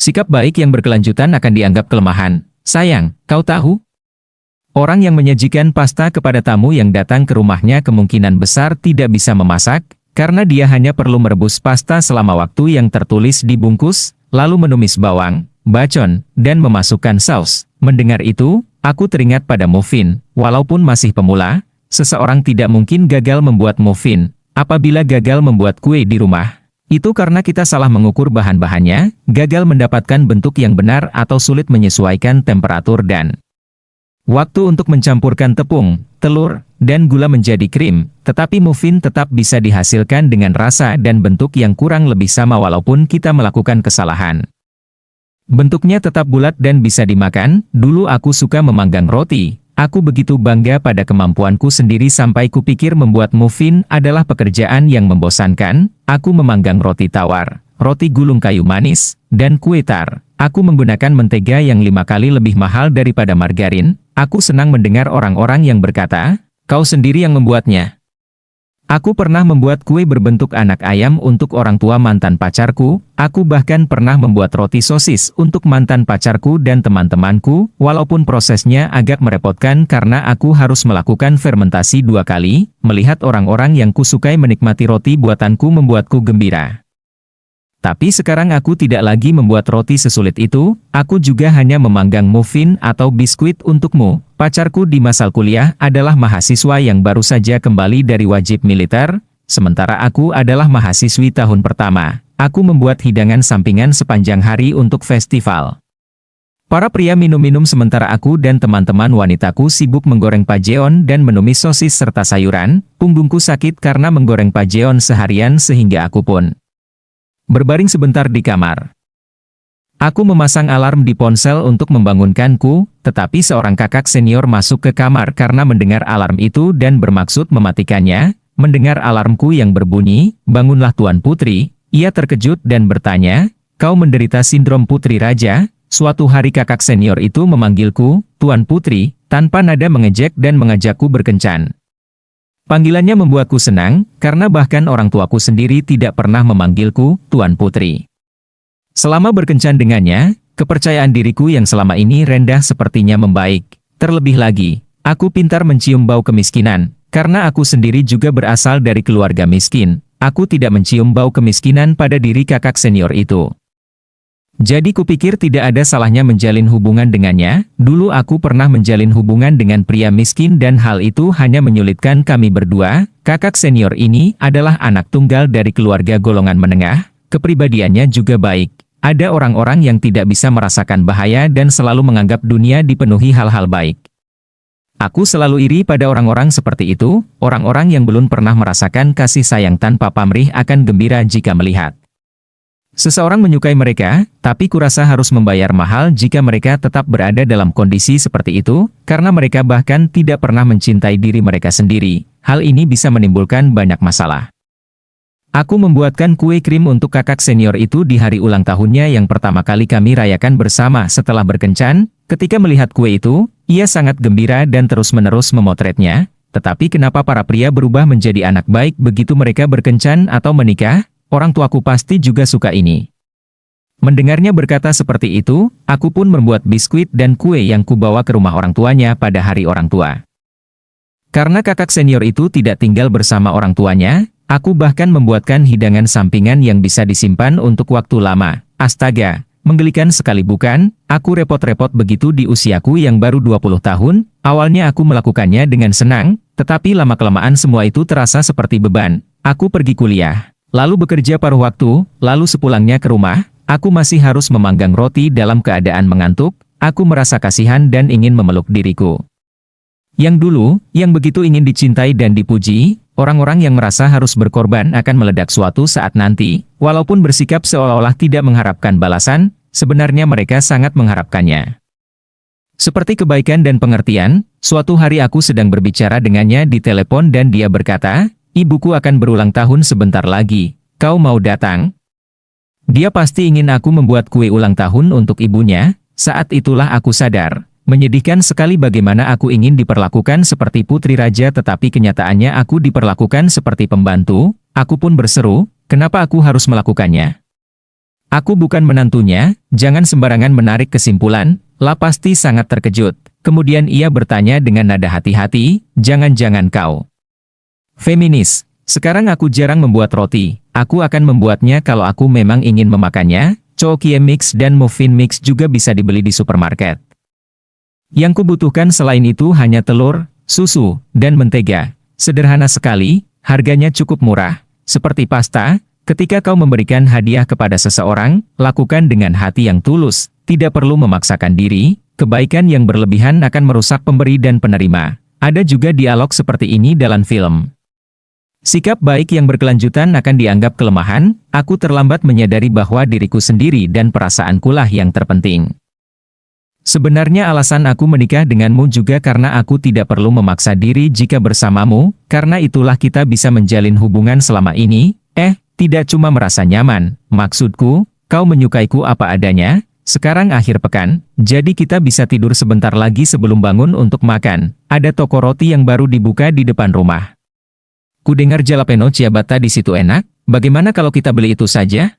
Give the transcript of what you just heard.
Sikap baik yang berkelanjutan akan dianggap kelemahan. Sayang, kau tahu? Orang yang menyajikan pasta kepada tamu yang datang ke rumahnya kemungkinan besar tidak bisa memasak, karena dia hanya perlu merebus pasta selama waktu yang tertulis di bungkus, lalu menumis bawang, bacon, dan memasukkan saus. Mendengar itu, aku teringat pada muffin. Walaupun masih pemula, seseorang tidak mungkin gagal membuat muffin. Apabila gagal membuat kue di rumah, itu karena kita salah mengukur bahan-bahannya, gagal mendapatkan bentuk yang benar atau sulit menyesuaikan temperatur dan waktu untuk mencampurkan tepung, telur, dan gula menjadi krim. Tetapi muffin tetap bisa dihasilkan dengan rasa dan bentuk yang kurang lebih sama walaupun kita melakukan kesalahan. Bentuknya tetap bulat dan bisa dimakan. Dulu aku suka memanggang roti. Aku begitu bangga pada kemampuanku sendiri sampai kupikir membuat muffin adalah pekerjaan yang membosankan. Aku memanggang roti tawar, roti gulung kayu manis, dan kue tar. Aku menggunakan mentega yang 5 kali lebih mahal daripada margarin. Aku senang mendengar orang-orang yang berkata, "Kau sendiri yang membuatnya." Aku pernah membuat kue berbentuk anak ayam untuk orang tua mantan pacarku. Aku bahkan pernah membuat roti sosis untuk mantan pacarku dan teman-temanku, walaupun prosesnya agak merepotkan karena aku harus melakukan fermentasi 2 kali. Melihat orang-orang yang kusukai menikmati roti buatanku membuatku gembira. Tapi sekarang aku tidak lagi membuat roti sesulit itu, aku juga hanya memanggang muffin atau biskuit untukmu. Pacarku di masa kuliah adalah mahasiswa yang baru saja kembali dari wajib militer, sementara aku adalah mahasiswi tahun pertama. Aku membuat hidangan sampingan sepanjang hari untuk festival. Para pria minum-minum sementara aku dan teman-teman wanitaku sibuk menggoreng pajeon dan menumis sosis serta sayuran. Punggungku sakit karena menggoreng pajeon seharian sehingga aku pun berbaring sebentar di kamar. Aku memasang alarm di ponsel untuk membangunkanku, tetapi seorang kakak senior masuk ke kamar karena mendengar alarm itu dan bermaksud mematikannya. Mendengar alarmku yang berbunyi, "Bangunlah Tuan Putri," ia terkejut dan bertanya, "Kau menderita sindrom Putri Raja?" Suatu hari kakak senior itu memanggilku, "Tuan Putri," tanpa nada mengejek dan mengajakku berkencan. Panggilannya membuatku senang, karena bahkan orang tuaku sendiri tidak pernah memanggilku Tuan Putri. Selama berkencan dengannya, kepercayaan diriku yang selama ini rendah sepertinya membaik. Terlebih lagi, aku pintar mencium bau kemiskinan, karena aku sendiri juga berasal dari keluarga miskin. Aku tidak mencium bau kemiskinan pada diri kakak senior itu. Jadi kupikir tidak ada salahnya menjalin hubungan dengannya. Dulu aku pernah menjalin hubungan dengan pria miskin dan hal itu hanya menyulitkan kami berdua. Kakak senior ini adalah anak tunggal dari keluarga golongan menengah. Kepribadiannya juga baik. Ada orang-orang yang tidak bisa merasakan bahaya dan selalu menganggap dunia dipenuhi hal-hal baik. Aku selalu iri pada orang-orang seperti itu. Orang-orang yang belum pernah merasakan kasih sayang tanpa pamrih akan gembira jika melihat seseorang menyukai mereka, tapi kurasa harus membayar mahal jika mereka tetap berada dalam kondisi seperti itu, karena mereka bahkan tidak pernah mencintai diri mereka sendiri. Hal ini bisa menimbulkan banyak masalah. Aku membuatkan kue krim untuk kakak senior itu di hari ulang tahunnya yang pertama kali kami rayakan bersama setelah berkencan. Ketika melihat kue itu, ia sangat gembira dan terus-menerus memotretnya. Tetapi kenapa para pria berubah menjadi anak baik begitu mereka berkencan atau menikah? Orang tuaku pasti juga suka ini. Mendengarnya berkata seperti itu, aku pun membuat biskuit dan kue yang kubawa ke rumah orang tuanya pada hari orang tua. Karena kakak senior itu tidak tinggal bersama orang tuanya, aku bahkan membuatkan hidangan sampingan yang bisa disimpan untuk waktu lama. Astaga, menggelikan sekali bukan? Aku repot-repot begitu di usiaku yang baru 20 tahun. Awalnya aku melakukannya dengan senang, tetapi lama-kelamaan semua itu terasa seperti beban. Aku pergi kuliah, lalu bekerja paruh waktu, lalu sepulangnya ke rumah, aku masih harus memanggang roti dalam keadaan mengantuk. Aku merasa kasihan dan ingin memeluk diriku yang dulu, yang begitu ingin dicintai dan dipuji. Orang-orang yang merasa harus berkorban akan meledak suatu saat nanti. Walaupun bersikap seolah-olah tidak mengharapkan balasan, sebenarnya mereka sangat mengharapkannya. Seperti kebaikan dan pengertian, suatu hari aku sedang berbicara dengannya di telepon dan dia berkata, "Ibuku akan berulang tahun sebentar lagi, kau mau datang?" Dia pasti ingin aku membuat kue ulang tahun untuk ibunya. Saat itulah aku sadar, menyedihkan sekali bagaimana aku ingin diperlakukan seperti putri raja tetapi kenyataannya aku diperlakukan seperti pembantu. Aku pun berseru, kenapa aku harus melakukannya? Aku bukan menantunya, jangan sembarangan menarik kesimpulan, La pasti sangat terkejut. Kemudian ia bertanya dengan nada hati-hati, jangan-jangan kau feminis. Sekarang aku jarang membuat roti, aku akan membuatnya kalau aku memang ingin memakannya. Chokye mix dan muffin mix juga bisa dibeli di supermarket. Yang kubutuhkan selain itu hanya telur, susu, dan mentega. Sederhana sekali, harganya cukup murah. Seperti pasta, ketika kau memberikan hadiah kepada seseorang, lakukan dengan hati yang tulus, tidak perlu memaksakan diri, kebaikan yang berlebihan akan merusak pemberi dan penerima. Ada juga dialog seperti ini dalam film. Sikap baik yang berkelanjutan akan dianggap kelemahan, aku terlambat menyadari bahwa diriku sendiri dan perasaankulah yang terpenting. Sebenarnya alasan aku menikah denganmu juga karena aku tidak perlu memaksa diri jika bersamamu, karena itulah kita bisa menjalin hubungan selama ini. Tidak cuma merasa nyaman, maksudku, kau menyukaiku apa adanya. Sekarang akhir pekan, jadi kita bisa tidur sebentar lagi sebelum bangun untuk makan. Ada toko roti yang baru dibuka di depan rumah. Ku dengar jalapeno ciabatta di situ enak, bagaimana kalau kita beli itu saja?